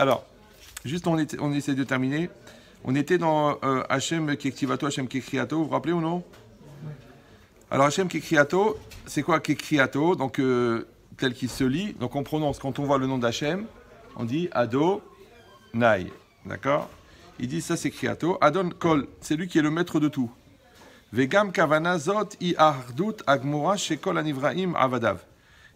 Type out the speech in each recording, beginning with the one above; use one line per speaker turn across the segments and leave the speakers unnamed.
Alors, juste on essaie de terminer. On était dans Hachem Kektivato, Hachem Kekriato, vous vous rappelez ou non? Alors Hachem Kekriato, c'est quoi Kekriato? Donc tel qu'il se lit, donc on prononce, quand on voit le nom d'Hachem, on dit Ado Nai, d'accord? Il dit ça c'est Kriato. Adon Kol, c'est lui qui est le maître de tout. Vegam Kavana Zot I Ardut Agmora Shekol Anivraim Avadav.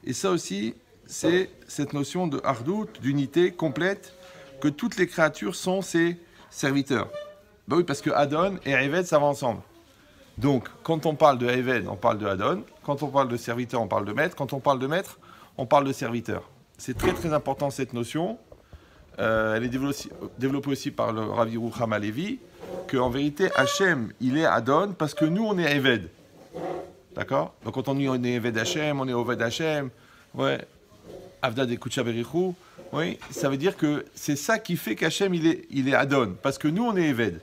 Et ça aussi, c'est cette notion de Ardut, d'unité complète, que toutes les créatures sont ses serviteurs. Ben oui, parce que Adon et Eved, ça va ensemble. Donc, quand on parle de Eved, on parle de Adon. Quand on parle de serviteur, on parle de maître. Quand on parle de maître, on parle de serviteur. C'est très très important cette notion. Elle est développée aussi par le Rav Yerucham Halevi, qu'en vérité, Hachem, il est Adon parce que nous, on est Eved. D'accord? Donc, quand on dit on est Eved Hachem, on est Oved Hachem, ouais, Avda de Kucha Berichou, oui, ça veut dire que c'est ça qui fait qu'Hachem, il est Adon, parce que nous, on est Eved.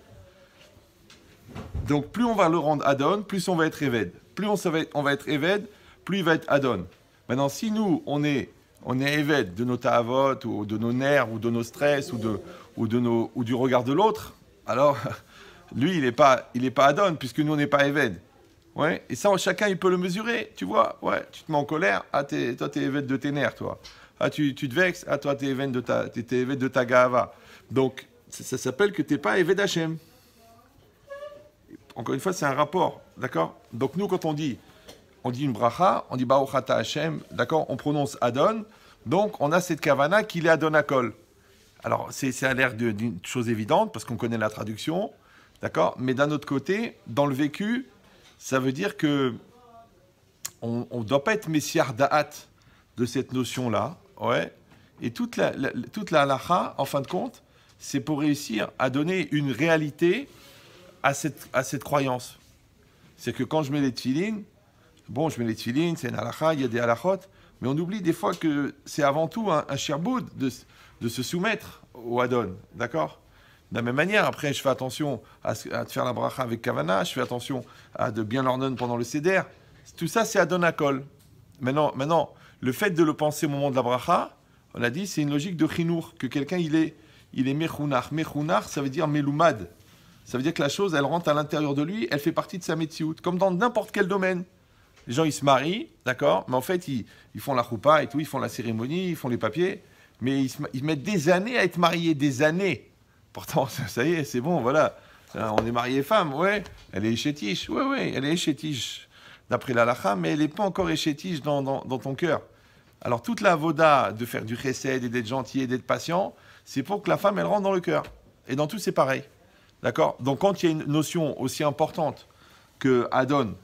Donc, plus on va le rendre Adon, plus on va être Eved. Plus on va être Eved, plus il va être Adon. Maintenant, si nous, on est Eved de nos ta'avot, ou de nos nerfs, ou de nos stress, ou du regard de l'autre, alors, lui, il n'est pas Adon, puisque nous, on n'est pas Eved. Ouais, et ça, chacun, il peut le mesurer, tu vois. Ouais, tu te mets en colère, toi, t'es Eved de tes nerfs, toi. Ah, tu te vexes, toi, t'es Eved de ta Gahava. Donc, ça s'appelle que t'es pas Eved Hachem. Encore une fois, c'est un rapport, d'accord? Donc, nous, quand on dit une bracha, on dit Baruch Ata Hachem, d'accord? On prononce Adon, donc on a cette kavana qu'il est Adon Akol. Alors, ça a l'air d'une chose évidente, parce qu'on connaît la traduction, d'accord? Mais d'un autre côté, dans le vécu, ça veut dire que on ne doit pas être messiar da'at de cette notion-là, ouais. Et toute la halacha, en fin de compte, c'est pour réussir à donner une réalité à cette croyance. C'est que quand je mets les tefilines, bon, je mets les tefilines, c'est une halacha, il y a des halachot, mais on oublie des fois que c'est avant tout un shirboud de se soumettre au Adon, d'accord? De la même manière, après, je fais attention à faire la bracha avec kavana, je fais attention à de bien l'ordonner pendant le seder. Tout ça, c'est Adon Akol. Maintenant, le fait de le penser au moment de la bracha, on a dit, c'est une logique de chinour, que quelqu'un, il est mechunar. Mechunar, ça veut dire meloumad. Ça veut dire que la chose, elle rentre à l'intérieur de lui, elle fait partie de sa metsiout, comme dans n'importe quel domaine. Les gens, ils se marient, d'accord, mais en fait, ils font la choupa et tout, ils font la cérémonie, ils font les papiers, mais ils mettent des années à être mariés, des années. Pourtant, ça y est, c'est bon, voilà. On est marié femme, ouais. Elle est échétiche, ouais, elle est échétiche d'après la lacha, mais elle n'est pas encore échétiche dans ton cœur. Alors, toute la voda de faire du chesed et d'être gentil et d'être patient, c'est pour que la femme, elle rentre dans le cœur. Et dans tout, c'est pareil. D'accord? Donc, quand il y a une notion aussi importante que Adon,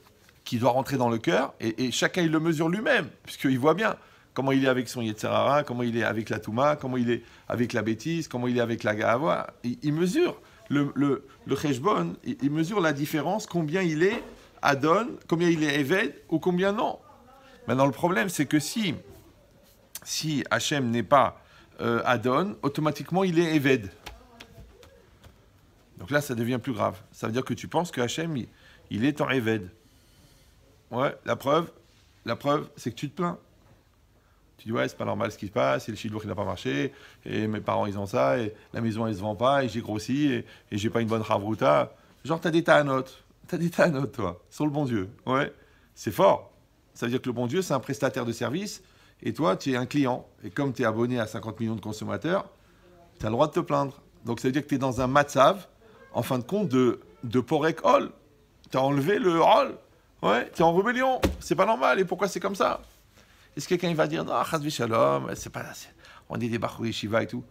qui doit rentrer dans le cœur, et chacun, il le mesure lui-même, puisqu'il voit bien comment il est avec son Yetzirara, comment il est avec la Touma, comment il est avec la bêtise, comment il est avec la Gahava. Il mesure le Cheshbon, il mesure la différence, combien il est Adon, combien il est Eved, ou combien non. Maintenant, le problème, c'est que si Hachem n'est pas Adon, automatiquement, il est Eved. Donc là, ça devient plus grave. Ça veut dire que tu penses que Hachem, il est en Eved. Ouais, la preuve, c'est que tu te plains. Tu dis, ouais, c'est pas normal ce qui se passe, et le chidour, il n'a pas marché, et mes parents, ils ont ça, et la maison, elle se vend pas, et j'ai grossi, et j'ai pas une bonne chavruta. Genre, t'as des ta'anotes, toi, sur le bon Dieu. Ouais, c'est fort. Ça veut dire que le bon Dieu, c'est un prestataire de service, et toi, tu es un client. Et comme tu es abonné à 50 millions de consommateurs, tu as le droit de te plaindre. Donc, ça veut dire que tu es dans un matzav, en fin de compte, de porek hol. Tu as enlevé le hol. Ouais, tu es en rébellion. C'est pas normal. Et pourquoi c'est comme ça? Est-ce que quelqu'un va dire, non, chas shalom, c'est pas, on est des bachou yeshiva et tout?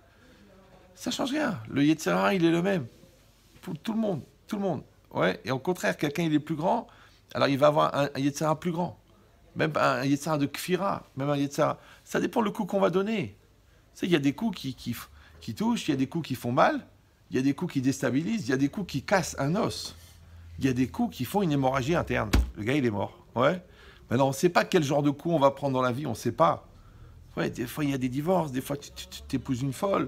Ça change rien. Le Yetzirah, il est le même. Pour tout le monde. Ouais. Et au contraire, quelqu'un, il est plus grand, alors il va avoir un Yetzirah plus grand. Même un Yetzirah de Kfira, même un Yetzirah. Ça dépend le coup qu'on va donner. Tu sais, il y a des coups qui touchent, il y a des coups qui font mal, il y a des coups qui déstabilisent, il y a des coups qui cassent un os. Il y a des coups qui font une hémorragie interne. Le gars, il est mort. Ouais. Maintenant, on ne sait pas quel genre de coup on va prendre dans la vie, on ne sait pas. Ouais, des fois, il y a des divorces, des fois, tu t'épouses une folle,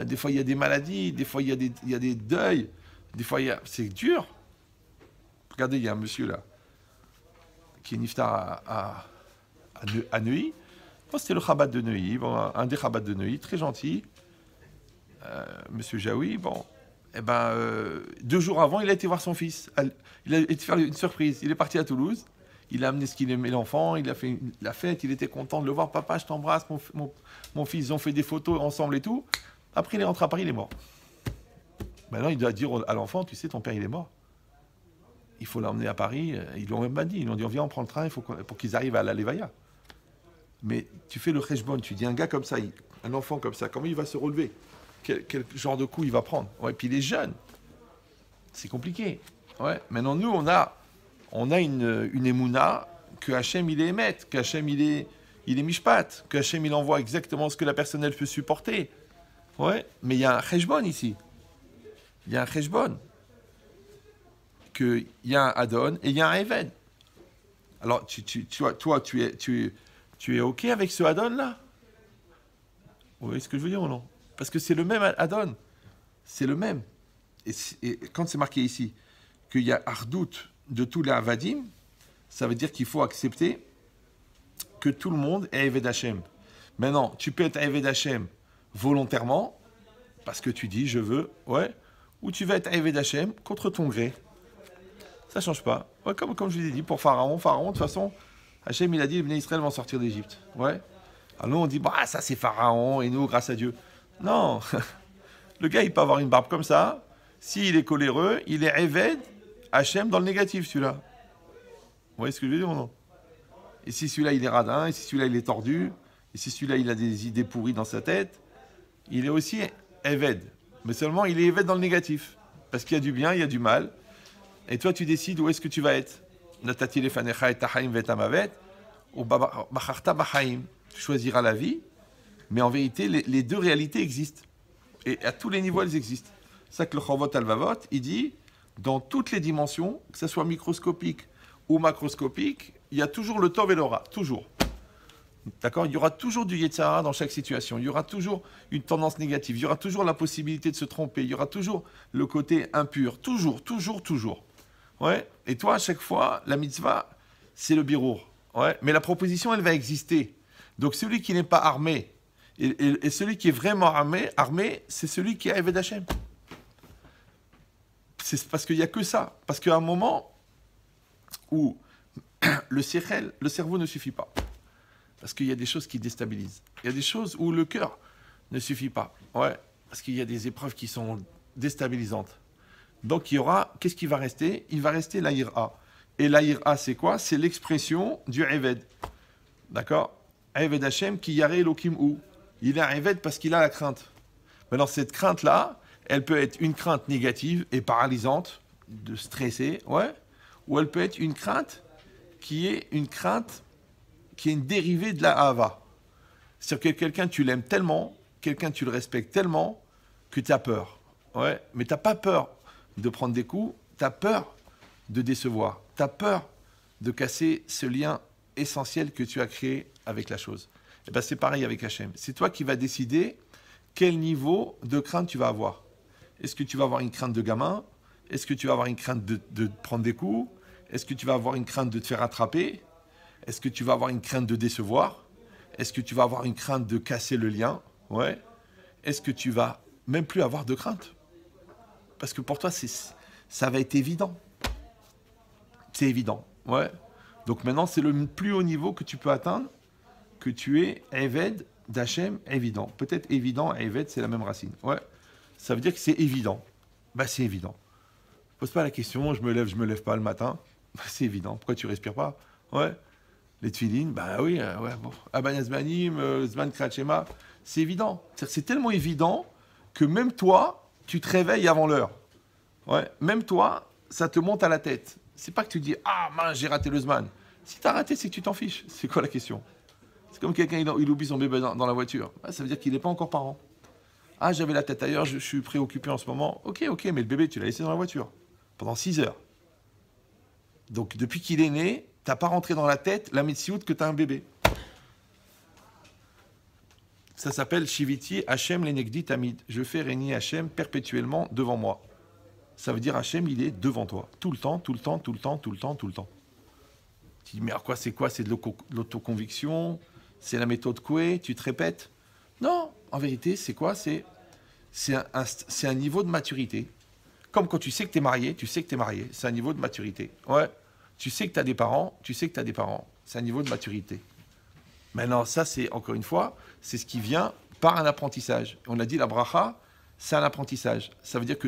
des fois, il y a des maladies, des fois, il y a des deuils, des fois, c'est dur. Regardez, il y a un monsieur là, qui est niftar à Neuilly. Bon, c'était le Chabad de Neuilly, bon, un des Chabad de Neuilly, très gentil. Monsieur Jaoui, bon, eh ben, 2 jours avant, il a été voir son fils. Il a été faire une surprise. Il est parti à Toulouse. Il a amené ce qu'il aimait, l'enfant. Il a fait la fête. Il était content de le voir. Papa, je t'embrasse. Mon fils, ils ont fait des photos ensemble et tout. Après, il est rentré à Paris, il est mort. Maintenant, il doit dire à l'enfant, tu sais, ton père, il est mort. Il faut l'emmener à Paris. Ils lui ont même pas dit. Ils lui ont dit, viens, on prend le train pour qu'ils arrivent à la Levaya. Mais tu fais le cheshbon. Tu dis, un gars comme ça, un enfant comme ça, comment il va se relever? Quel genre de coup il va prendre? Ouais, puis il est jeune. C'est compliqué. Ouais. Maintenant, nous, on a une émouna que Hachem, il est émet, que Hachem, il est mishpat, que Hachem, il envoie exactement ce que la personne, elle peut supporter. Ouais. Mais il y a un cheshbon ici. Il y a un cheshbon. Il y a un Adon et il y a un Eved. Alors, toi, tu es OK avec ce Adon-là? Vous voyez ce que je veux dire ou non? Parce que c'est le même Adon. C'est le même. Et quand c'est marqué ici qu'il y a Ardout de tous les Avadim, ça veut dire qu'il faut accepter que tout le monde est Eved Hashem. Maintenant, tu peux être Eved Hashem volontairement, parce que tu dis je veux, ouais, ou tu vas être Eved Hashem contre ton gré. Ça ne change pas. Ouais, comme je vous ai dit, pour Pharaon, de toute façon, Hashem, il a dit les Bnei Israël vont sortir d'Égypte. Ouais. Alors nous, on dit, bah, ça c'est Pharaon, et nous, grâce à Dieu. Non. Le gars, il peut avoir une barbe comme ça. S'il est coléreux, il est Eved Hashem dans le négatif, celui-là. Vous voyez ce que je veux dire ou non? Et si celui-là, il est radin, et si celui-là, il est tordu, et si celui-là, il a des idées pourries dans sa tête, il est aussi Eved. Mais seulement, il est Eved dans le négatif. Parce qu'il y a du bien, il y a du mal. Et toi, tu décides où est-ce que tu vas être. Natati lefanecha et tahaim vetamavet, ou bacharta bachaim. Tu choisiras la vie, mais en vérité, les deux réalités existent. Et à tous les niveaux, elles existent. C'est ça que le Chovot Alvavot, il dit, dans toutes les dimensions, que ce soit microscopique ou macroscopique, il y a toujours le Tov et le Ra, toujours. D'accord? Il y aura toujours du Yetzirah dans chaque situation. Il y aura toujours une tendance négative. Il y aura toujours la possibilité de se tromper. Il y aura toujours le côté impur. Toujours, toujours, toujours. Ouais. Et toi, à chaque fois, la mitzvah, c'est le birour. Ouais. Mais la proposition, elle va exister. Donc celui qui n'est pas armé, et celui qui est vraiment armé, c'est celui qui est Eved Hashem. C'est parce qu'il n'y a que ça. Parce qu'à un moment où le cerveau ne suffit pas. Parce qu'il y a des choses qui déstabilisent. Il y a des choses où le cœur ne suffit pas. Ouais. Parce qu'il y a des épreuves qui sont déstabilisantes. Donc il y aura, qu'est-ce qui va rester? Il va rester la ira. Et la ira, c'est quoi? C'est l'expression du Eved. D'accord? Eved Hashem ki yare Elokim ou. Il est Eved parce qu'il a la crainte. Maintenant, cette crainte-là, elle peut être une crainte négative et paralysante, de stresser, ouais, ou elle peut être une crainte qui est une dérivée de la Ahava. C'est-à-dire que quelqu'un, tu l'aimes tellement, quelqu'un, tu le respectes tellement, que tu as peur. Ouais, mais tu n'as pas peur de prendre des coups, tu as peur de décevoir, tu as peur de casser ce lien essentiel que tu as créé avec la chose. Et bien c'est pareil avec Hachem. C'est toi qui vas décider quel niveau de crainte tu vas avoir. Est-ce que tu vas avoir une crainte de gamin? Est-ce que tu vas avoir une crainte de prendre des coups? Est-ce que tu vas avoir une crainte de te faire attraper? Est-ce que tu vas avoir une crainte de décevoir? Est-ce que tu vas avoir une crainte de casser le lien? Ouais. Est-ce que tu vas même plus avoir de crainte? Parce que pour toi, ça va être évident. C'est évident. Ouais. Donc maintenant, c'est le plus haut niveau que tu peux atteindre, que tu es Eved d'Hachem évident. Peut-être évident, Eved, c'est la même racine. Ouais. Ça veut dire que c'est évident. Bah, c'est évident. Pose pas la question, je me lève pas le matin. Bah, c'est évident. Pourquoi tu respires pas? Ouais. Les tefilines, bah oui, ouais, bon. Aban Zmanim, Zman Krachema, c'est évident. C'est tellement évident que même toi, tu te réveilles avant l'heure. Ouais. Même toi, ça te monte à la tête. C'est pas que tu dis, ah mince, j'ai raté le Zman. Si tu as raté, c'est que tu t'en fiches. C'est quoi la question? C'est comme quelqu'un, il oublie son bébé dans la voiture. Ah, ça veut dire qu'il n'est pas encore parent. Ah, j'avais la tête ailleurs, je suis préoccupé en ce moment. Ok, mais le bébé, tu l'as laissé dans la voiture pendant 6 heures. Donc, depuis qu'il est né, tu n'as pas rentré dans la tête la metsiout que tu as un bébé. Ça s'appelle Shiviti Hachem Lenegdi Tamid. Je fais régner Hachem perpétuellement devant moi. Ça veut dire Hachem, il est devant toi. Tout le temps, tout le temps, tout le temps, tout le temps, tout le temps. Tu dis, mais alors quoi? C'est de l'autoconviction? C'est la méthode Coué? Tu te répètes? Non, en vérité, c'est quoi? C'est c'est un niveau de maturité. Comme quand tu sais que tu es marié, tu sais que tu es marié. C'est un niveau de maturité. Ouais. Tu sais que tu as des parents, tu sais que tu as des parents. C'est un niveau de maturité. Maintenant, ça, c'est, encore une fois, c'est ce qui vient par un apprentissage. On a dit, la bracha, c'est un apprentissage. Ça veut dire que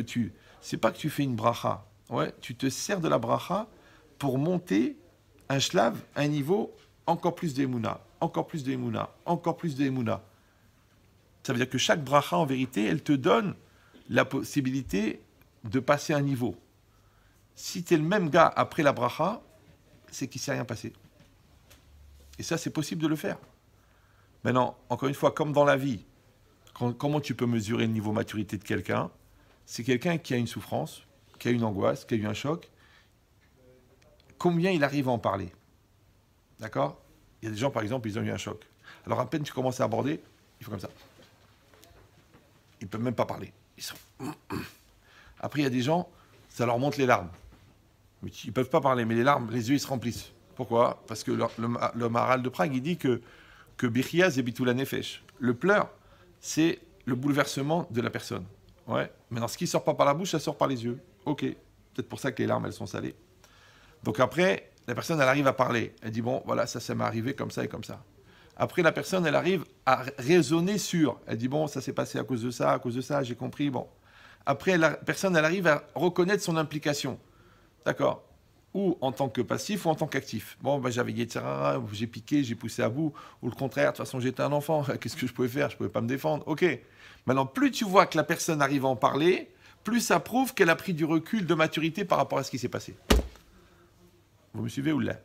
c'est pas que tu fais une bracha. Ouais, tu te sers de la bracha pour monter un shlav, un niveau, encore plus d'émouna, encore plus d'émouna, encore plus d'émouna. Ça veut dire que chaque bracha, en vérité, elle te donne la possibilité de passer un niveau. Si tu es le même gars après la bracha, c'est qu'il ne s'est rien passé. Et ça, c'est possible de le faire. Maintenant, encore une fois, comme dans la vie, comment tu peux mesurer le niveau de maturité de quelqu'un? C'est quelqu'un qui a une souffrance, qui a une angoisse, qui a eu un choc. Combien il arrive à en parler? D'accord? Il y a des gens, par exemple, ils ont eu un choc. Alors, à peine tu commences à aborder, il faut comme ça. Ils ne peuvent même pas parler. Ils sont... Après, il y a des gens, ça leur monte les larmes. Ils ne peuvent pas parler, mais les larmes, les yeux, ils se remplissent. Pourquoi? Parce que le Maharal de Prague, il dit que Birchia zebitula nefesh. Le pleur, c'est le bouleversement de la personne. Ouais. Maintenant, ce qui ne sort pas par la bouche, ça sort par les yeux. Ok. Peut-être pour ça que les larmes, elles sont salées. Donc après, la personne, elle arrive à parler. Elle dit, bon, voilà, ça m'est arrivé comme ça et comme ça. Après, la personne, elle arrive à raisonner sur. Elle dit, bon, ça s'est passé à cause de ça, j'ai compris, bon. Après, la personne, elle arrive à reconnaître son implication. D'accord? Ou en tant que passif ou en tant qu'actif. Bon, ben, j'avais Yetzirara, j'ai piqué, j'ai poussé à bout. Ou le contraire, de toute façon, j'étais un enfant. Qu'est-ce que je pouvais faire? Je ne pouvais pas me défendre. Ok. Maintenant, plus tu vois que la personne arrive à en parler, plus ça prouve qu'elle a pris du recul de maturité par rapport à ce qui s'est passé. Vous me suivez ou là?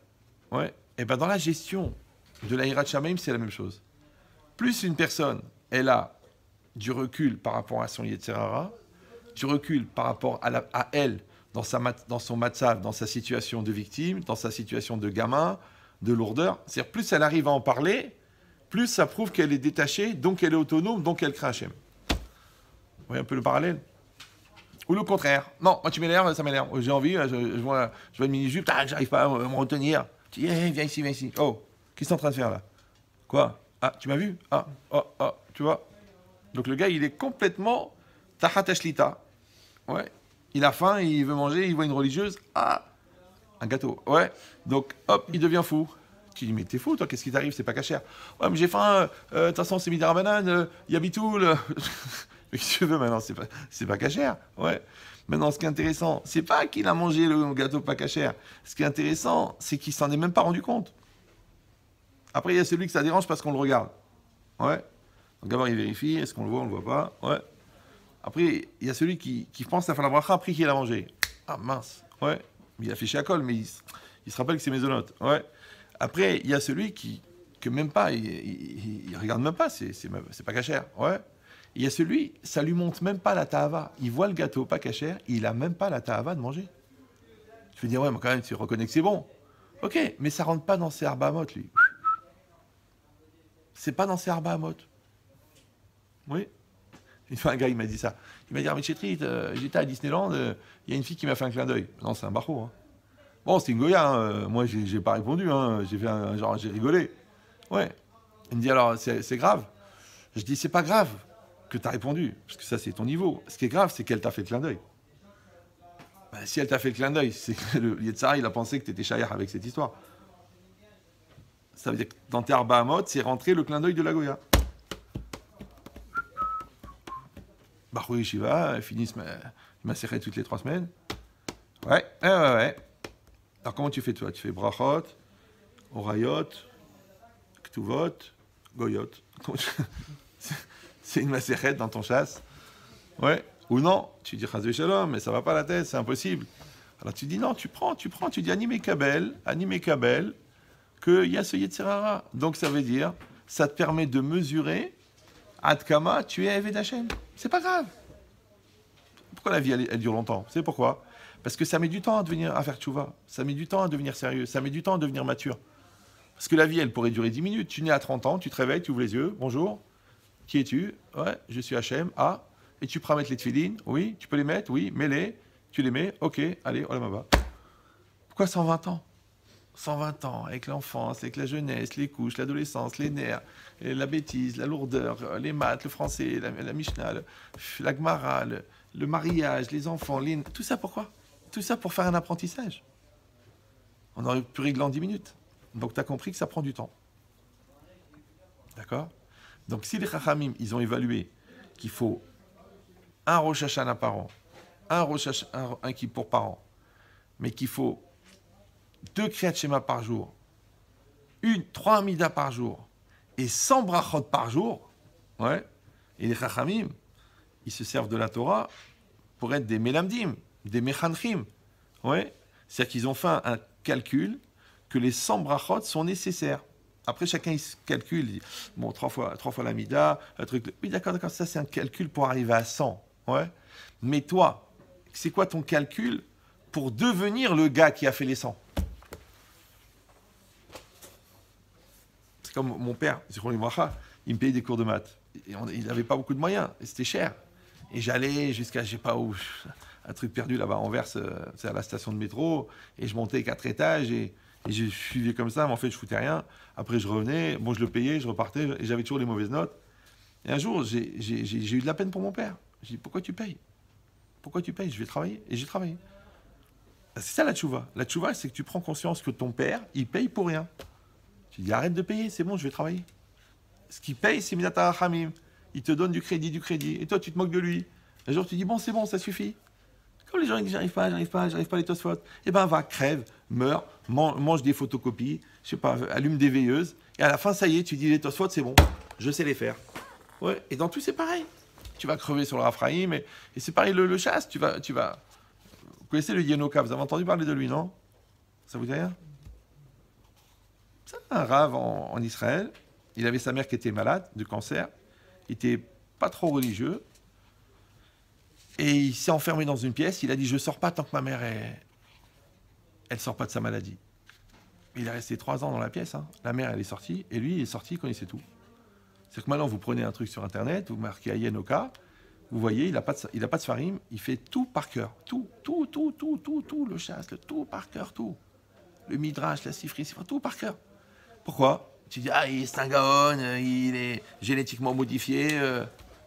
Ouais. Et bien, dans la gestion de la Hirat Shamayim, c'est la même chose. Plus une personne, elle a du recul par rapport à son Yetzirara, du recul par rapport à elle, dans son matzav, dans sa situation de victime, dans sa situation de gamin, de lourdeur. C'est-à-dire, plus elle arrive à en parler, plus ça prouve qu'elle est détachée, donc elle est autonome, donc elle craint Hachem. Vous voyez un peu le parallèle? Ou le contraire. Non, moi tu m'énerves, ça m'énerve. J'ai envie, je vois une mini-jupe, j'arrive pas à me retenir. Tu dis, hey, viens ici. Oh, qu'est-ce que tu es en train de faire là? Quoi? Ah, tu m'as vu? Ah, tu vois? Donc le gars, il est complètement tahat ashlita. Ouais. Il a faim, il veut manger, il voit une religieuse. Ah, un gâteau. Ouais. Donc, hop, il devient fou. Tu dis, mais t'es fou, toi, qu'est-ce qui t'arrive? C'est pas cachère. Ouais, mais j'ai faim. De toute façon, c'est midi Ramadan. Il y a Bitoul. Mais qu'est-ce que tu veux maintenant? C'est pas cachère. Ouais. Maintenant, ce qui est intéressant, c'est pas qu'il a mangé le gâteau pas cachère. Ce qui est intéressant, c'est qu'il s'en est même pas rendu compte. Après, il y a celui que ça dérange parce qu'on le regarde. Ouais. Donc d'abord, il vérifie. Est-ce qu'on le voit pas? Ouais. Après, il y a celui qui pense à faire la bracha après qu'il a mangé. Ah mince, ouais. Il a fait Shakol, mais il se rappelle que c'est mésonote. Ouais. Après, il y a celui que même pas, il regarde même pas, c'est pas cachère. Ouais. Il y a celui, ça lui monte même pas la tahava. Il voit le gâteau pas cachère, il a même pas la tahava de manger. Je vais dire, ouais, mais quand même, tu reconnais que c'est bon. Ok, mais ça rentre pas dans ses arbaamot, lui. C'est pas dans ses arbaamot. Oui. Une fois, un gars, il m'a dit ça. Il m'a dit, mais Chétrit, j'étais à Disneyland, il y a une fille qui m'a fait un clin d'œil. Non, c'est un barreau. Hein. Bon, c'est une Goya. Hein. Moi, j'ai pas répondu. Hein. J'ai fait genre, j'ai rigolé. Ouais. Il me dit, alors, c'est grave. Je dis, c'est pas grave que tu as répondu, parce que ça, c'est ton niveau. Ce qui est grave, c'est qu'elle t'a fait le clin d'œil. Ben, si elle t'a fait le clin d'œil, c'est que le Yetzara, il a pensé que tu étais shayach avec cette histoire. Ça veut dire que dans tes Arba Hamot, c'est rentré le clin d'œil de la Goya. Baruch Yeshiva, finissent ma serré toutes les 3 semaines. Ouais. Alors comment tu fais toi? Tu fais brachot, orayot, ktuvot, goyot. C'est une macérette dans ton chasse. Ouais. Ou non, tu dis chazé shalom, mais ça va pas la tête, c'est impossible. Alors tu dis non, tu prends, tu dis animé kabel, qu'il y a ce Yetzirara. Donc ça veut dire, ça te permet de mesurer Adkama, tu es Eved Hashem. C'est pas grave. Pourquoi la vie, elle dure longtemps? Vous savez pourquoi? Parce que ça met du temps à faire tchouva. Ça met du temps à devenir sérieux. Ça met du temps à devenir mature. Parce que la vie, elle pourrait durer 10 minutes. Tu nais à 30 ans, tu te réveilles, tu ouvres les yeux. Bonjour. Qui es-tu? Ouais, je suis Hashem. Ah. Et tu pourras mettre les tefilines? Oui. Tu peux les mettre? Oui. Mets-les. Tu les mets? Ok. Allez, olam haba. Pourquoi 120 ans? 120 ans, avec l'enfance, avec la jeunesse, les couches, l'adolescence, les nerfs, et la bêtise, la lourdeur, les maths, le français, la Mishnah, la Gemara, le mariage, les enfants, tout ça pourquoi? Tout ça pour faire un apprentissage. On aurait pu régler en 10 minutes. Donc tu as compris que ça prend du temps. D'accord? Donc si les Chachamim, ils ont évalué qu'il faut un Rosh Hashanah par an, un Kippour par an, mais qu'il faut 2 Kriyat Shema par jour, 3 Amidah par jour, et 100 brachot par jour, ouais, et les Chachamim, ils se servent de la Torah pour être des Melamdim, des Mechanchim, ouais. C'est-à-dire qu'ils ont fait un calcul que les 100 brachot sont nécessaires. Après, chacun il se calcule, il dit, bon, 3 fois l'Amida, un truc. Oui, d'accord, ça c'est un calcul pour arriver à 100, ouais. Mais toi, c'est quoi ton calcul pour devenir le gars qui a fait les 100? C'est comme mon père, il me payait des cours de maths. Il n'avait pas beaucoup de moyens, et c'était cher. Et j'allais jusqu'à, je sais pas où, un truc perdu là-bas, Anvers, c'est à la station de métro, et je montais 4 étages, et je suivais comme ça, mais en fait, je foutais rien. Après, je revenais, bon, je le payais, je repartais, et j'avais toujours les mauvaises notes. Et un jour, j'ai eu de la peine pour mon père. J'ai dit, pourquoi tu payes? Pourquoi tu payes? Je vais travailler. Et j'ai travaillé. C'est ça la tchouva. La tchouva, c'est que tu prends conscience que ton père, il paye pour rien. Tu dis, arrête de payer, c'est bon, je vais travailler. Ce qu'il paye, c'est Minata Hamim. Il te donne du crédit. Et toi, tu te moques de lui. Un jour, tu dis, bon, c'est bon, ça suffit. Quand les gens disent, j'arrive pas les Tosfot, eh ben, va, crève, meurs, mange des photocopies, je sais pas, allume des veilleuses. Et à la fin, ça y est, tu dis, les Tosfot, c'est bon, je sais les faire. Ouais, et dans tout, c'est pareil. Tu vas crever sur le Raphaïm, et c'est pareil, le chasse, tu vas... Vous connaissez le Yenoka, vous avez entendu parler de lui, non? Ça vous dit rien? C'est un rave en Israël. Il avait sa mère qui était malade de cancer. Il était pas trop religieux. Et il s'est enfermé dans une pièce. Il a dit, je sors pas tant que ma mère, elle sort pas de sa maladie. Il est resté 3 ans dans la pièce. Hein. La mère, elle est sortie. Et lui, il est sorti, il connaissait tout. C'est que maintenant, vous prenez un truc sur Internet, vous marquez Ayenoka, vous voyez, il n'a pas de sfarim, il fait tout par cœur. Tout, le chasse, tout par cœur, tout. Le midrash, la sifri, tout par cœur. Pourquoi? Tu dis, c'est un gaon, il est génétiquement modifié.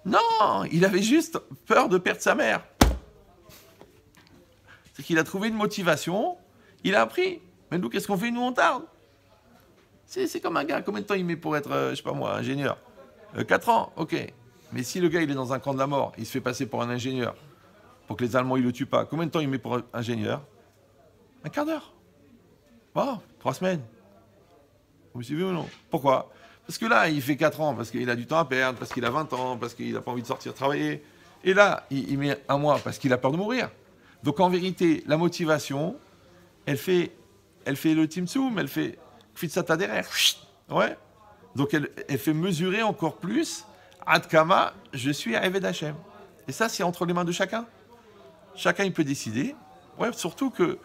Non, il avait juste peur de perdre sa mère. C'est qu'il a trouvé une motivation, il a appris. Mais nous, qu'est-ce qu'on fait? Nous, on tarde. C'est comme un gars, combien de temps il met pour être, je sais pas moi, ingénieur? 4 ans, ok. Mais si le gars, il est dans un camp de la mort, il se fait passer pour un ingénieur, pour que les Allemands, ils le tuent pas, combien de temps il met pour être ingénieur? Un quart d'heure. Bon, 3 semaines. Vous me suivez ou non? Pourquoi? Parce que là, il fait 4 ans, parce qu'il a du temps à perdre, parce qu'il a 20 ans, parce qu'il n'a pas envie de sortir travailler. Et là, il met 1 mois parce qu'il a peur de mourir. Donc en vérité, la motivation, elle fait le timsoum, elle fait kfitsat aderer. Ouais. Donc elle fait mesurer encore plus Adkama, je suis Eved Hashem. Et ça, c'est entre les mains de chacun. Chacun, il peut décider. Ouais, surtout que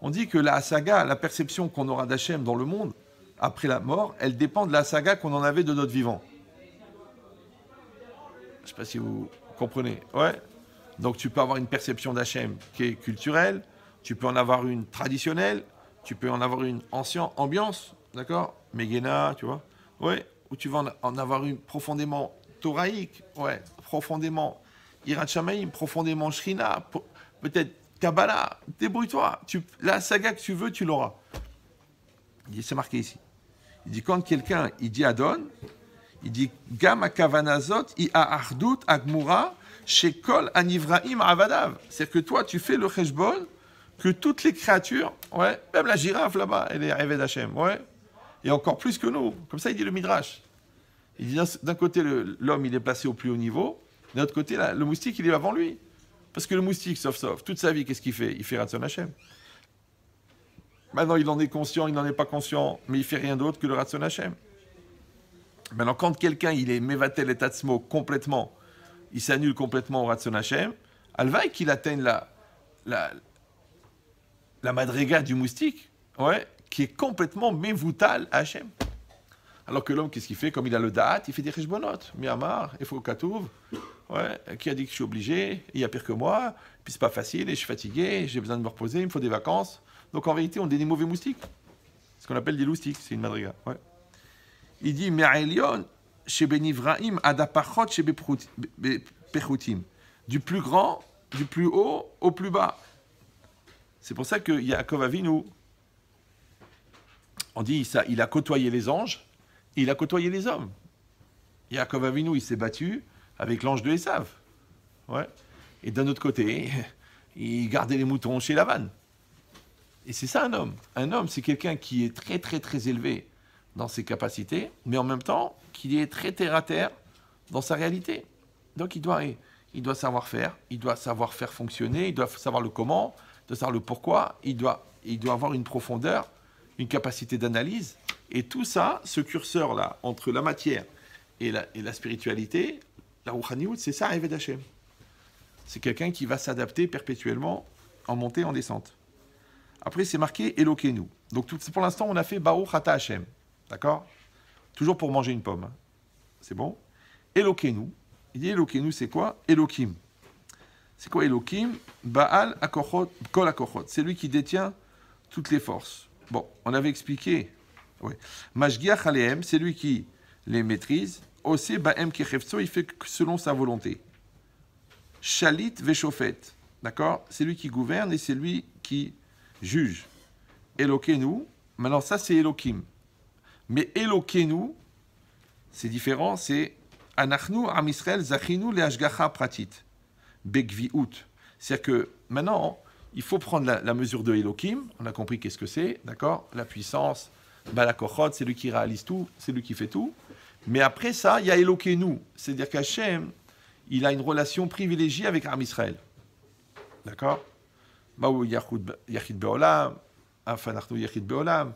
on dit que la saga, la perception qu'on aura d'Hachem dans le monde, après la mort, elle dépend de la saga qu'on en avait de notre vivant. Je ne sais pas si vous comprenez. Ouais. Donc tu peux avoir une perception d'Hachem qui est culturelle, tu peux en avoir une traditionnelle, tu peux en avoir une ancienne ambiance, d'accord? Megena, tu vois? Ouais. Ou tu vas en avoir une profondément thoraïque, ouais, profondément Hirat Shamaim, profondément Shrina, peut-être Kabbalah, débrouille-toi. La saga que tu veux, tu l'auras. C'est marqué ici. Il dit quand quelqu'un, il dit Adon, il dit Gam akavanazot i ahardut agmura shekol anivraim avadav. C'est-à-dire que toi, tu fais le cheshbon que toutes les créatures, ouais, même la girafe là-bas, elle est Eved Hashem, ouais, et encore plus que nous. Comme ça, il dit le Midrash. Il dit d'un côté, l'homme, il est placé au plus haut niveau, d'un autre côté, le moustique, il est avant lui. Parce que le moustique, sauf, toute sa vie, qu'est-ce qu'il fait? Il fait Ratzon Hashem. Maintenant, il en est conscient, il n'en est pas conscient, mais il fait rien d'autre que le Ratzon Hashem. Maintenant, quand quelqu'un, il est Mevatel et Tatzmo complètement, il s'annule complètement au Ratzon Hashem, alvaï qu'il atteigne la madriga du moustique, ouais, qui est complètement Mevoutal à Hashem. Alors que l'homme, qu'est-ce qu'il fait? Comme il a le da'at, il fait des cheshbonot. Miamar, il faut Katouv. Ouais, qui a dit que je suis obligé? Il y a pire que moi. Puis c'est pas facile, et je suis fatigué, j'ai besoin de me reposer, il me faut des vacances. Donc en réalité, on est des mauvais moustiques. ce qu'on appelle des loustiques, c'est une madriga. Ouais. Il dit Me'aelion chez Benivraim adapachot chez Pechutim. Du plus grand, du plus haut au plus bas. C'est pour ça que Yaakov Avinu, on dit ça, il a côtoyé les anges, et il a côtoyé les hommes. Yaakov Avinu, il s'est battu avec l'ange de Esav. Ouais. Et d'un autre côté, il gardait les moutons chez Lavan. Et c'est ça un homme. Un homme, c'est quelqu'un qui est très très très élevé dans ses capacités, mais en même temps, qui est très terre à terre dans sa réalité. Donc il doit savoir faire, il doit savoir faire fonctionner, il doit savoir le comment, il doit savoir le pourquoi, il doit avoir une profondeur, une capacité d'analyse. Et tout ça, ce curseur-là, entre la matière et la spiritualité, la Rouhaniout, c'est ça, Eved Hashem. C'est quelqu'un qui va s'adapter perpétuellement en montée, en descente. Après, c'est marqué Elokeinu. Donc, pour l'instant, on a fait Baruch Ata Hashem. D'accord? Toujours pour manger une pomme. Hein. C'est bon? Elokeinu. Il dit Elokeinu, c'est quoi? Elokim. C'est quoi Elokim? Baal Akochot, Kol Akochot. C'est lui qui détient toutes les forces. Bon, on avait expliqué. Oui. Mashgiach Alehem, c'est lui qui les maîtrise. Ose Baem Kechefzo, il fait selon sa volonté. Shalit Veshofet. D'accord? C'est lui qui gouverne et c'est lui qui juge. Elokeinu. Maintenant, ça, c'est Elokim. Mais Elokeinu, c'est différent, c'est Anachnu Am Israël Zachinu Le Hashgacha Pratit. Begviut. C'est-à-dire que maintenant, il faut prendre la mesure de Elokim. On a compris qu'est-ce que c'est, d'accord? La puissance, Balakochot, c'est lui qui réalise tout, c'est lui qui fait tout. Mais après ça, il y a Elokeinu. C'est-à-dire qu'Hachem, il a une relation privilégiée avec Am Israël. D'accord? Maou Yachid Beolam, Afanachnu Yachid Beolam.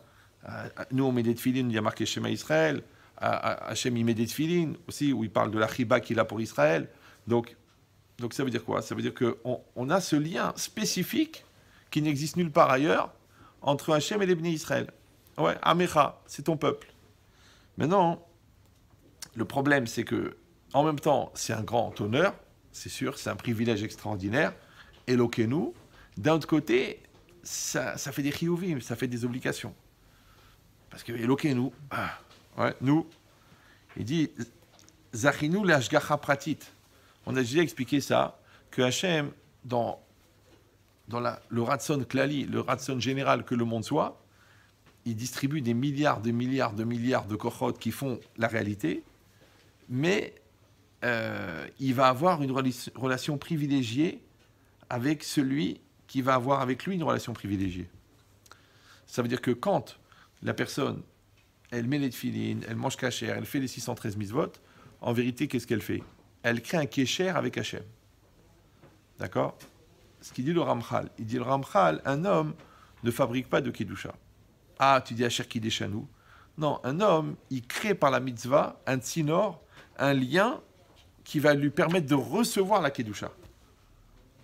Nous, on met des tefilines, il y a marqué Shema Israël. Hachem, il met des tefilines aussi, où il parle de la chiba qu'il a pour Israël. Donc ça veut dire quoi? Ça veut dire qu'on a ce lien spécifique qui n'existe nulle part ailleurs entre Hachem et les Bnei Israël. Ouais, Amecha, c'est ton peuple. Maintenant, le problème, c'est que, en même temps, c'est un grand honneur, c'est sûr, c'est un privilège extraordinaire. Elokeinu, d'un autre côté, ça fait des chiyuvim, ça fait des obligations. Parce que Elokeinu, ouais, nous, il dit Zachinu le hashgacha pratit. On a déjà expliqué ça, que Hachem, dans le ratson klali, le ratson général que le monde soit, il distribue des milliards de kochot qui font la réalité, mais il va avoir une relation privilégiée avec celui qui va avoir avec lui une relation privilégiée. Ça veut dire que quand la personne, elle met les tefilines, elle mange kasher, elle fait les 613 mitzvot, en vérité, qu'est-ce qu'elle fait? Elle crée un kesher avec Hachem. D'accord? Ce qu'il dit le Ramchal. Il dit le Ramchal, un homme ne fabrique pas de kedusha. Ah, tu dis Asher Kideshanu. Non, un homme, il crée par la mitzvah un tsinor, un lien qui va lui permettre de recevoir la kedusha.